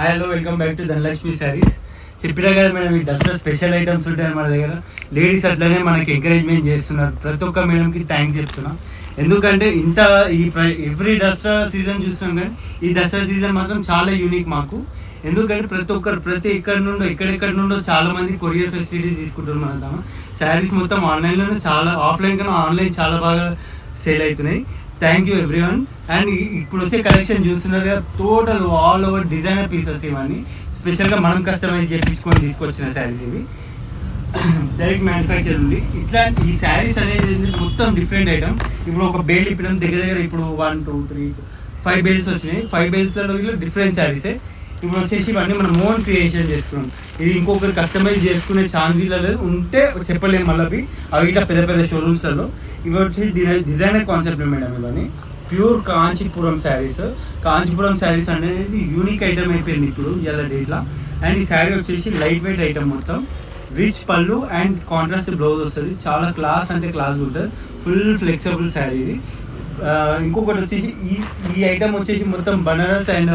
Hi hello welcome back to Dhanalakshmi saris. చెప్పినా కదా madam, ఈ దసరా స్పెషల్ ఐటమ్స్ ఉంటాయి మన దగ్గర. లేడీస్ అట్లనే మనకి ఎంకరేజ్మెంట్ చేస్తున్నారు. ప్రతి ఒక్క మేడంకి థ్యాంక్స్ చెప్తున్నాం. ఎందుకంటే ఇంత ఎవ్రీ దసరా సీజన్ చూస్తున్నాం, కానీ ఈ దసరా సీజన్ మాత్రం చాలా యూనిక్ మాకు. ఎందుకంటే ప్రతి ఎక్కడెక్కడ నుండో చాలా మంది కొరియర్ ఫెసిలిటీస్ తీసుకుంటున్నారు. మన శారీస్ మొత్తం ఆన్లైన్లోనే, చాలా ఆఫ్లైన్ కన్నా ఆన్లైన్ చాలా బాగా సేల్ అవుతున్నాయి. Thank you everyone. అండ్ ఇప్పుడు వచ్చే కలెక్షన్ చూస్తున్నారు, total all over designer pieces. ఇవన్నీ స్పెషల్గా మనం కస్టమైజ్ చేయించుకొని తీసుకొచ్చిన శారీస్. ఇవి డైరెక్ట్ మ్యానుఫ్యాక్చర్ ఉంది. ఇట్లా ఈ శారీస్ అనేది మొత్తం డిఫరెంట్ ఐటమ్. ఇప్పుడు ఒక బేల్ ఇప్పడం దగ్గర ఇప్పుడు 1 2 3 5 బేల్స్ వచ్చినాయి. 5 బేల్స్లో డిఫరెంట్ శారీసే. ఇప్పుడు వచ్చేసి ఇవన్నీ మనం ఓన్ క్రియేషన్ చేసుకున్నాం. ఇది ఇంకొకరు కస్టమైజ్ చేసుకునే ఛాన్సీలలో ఉంటే చెప్పలేము. మళ్ళీ అవి ఇట్లా పెద్ద పెద్ద షోరూమ్స్లలో. ఇవి వచ్చేసి డిజైనర్ కాన్సెప్ట్ మేడం. ఇవన్నీ ప్యూర్ కాంచీపురం శారీస్. కాంచీపురం శారీస్ అనేది యూనిక్ ఐటమ్ అయిపోయింది ఇప్పుడు ఇవాళ డేట్లో. అండ్ ఈ శారీ వచ్చేసి లైట్ వెయిట్ ఐటమ్, మొత్తం రిచ్ పళ్ళు అండ్ కాంట్రాస్ట్ బ్లౌజ్ వస్తుంది. చాలా క్లాస్ అంటే క్లాస్ ఉంటుంది. ఫుల్ ఫ్లెక్సిబుల్ శారీ ఇది. ఇంకొకటి వచ్చేసి ఈ ఐటమ్ వచ్చేసి మొత్తం బనారస్ అండ్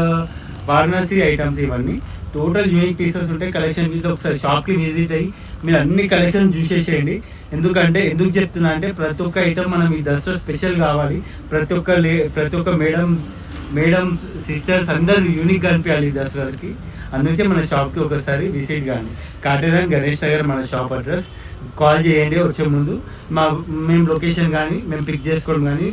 వారణాసి ఐటమ్స్. ఇవన్నీ టోటల్ యూనిక్ పీసెస్ ఉంటాయి. కలెక్షన్ చూసి ఒకసారి షాప్కి విజిట్ అయ్యి మీరు అన్ని కలెక్షన్ చూసేసేయండి. ఎందుకు చెప్తున్నా అంటే ప్రతి ఒక్క ఐటమ్ మనం ఈ దసరా స్పెషల్ కావాలి. ప్రతి ఒక్క మేడం సిస్టర్స్ అందరూ యూనిక్ కనిపించాలి దసరాకి. అందుకే మన షాప్కి ఒకసారి విజిట్ కానీ. కాటేదాన్ గణేష్ నగర్ మన షాప్ అడ్రస్. కాల్ చేయండి వచ్చే ముందు. మేము లొకేషన్ కానీ మేము పిక్ చేసుకోవడం కానీ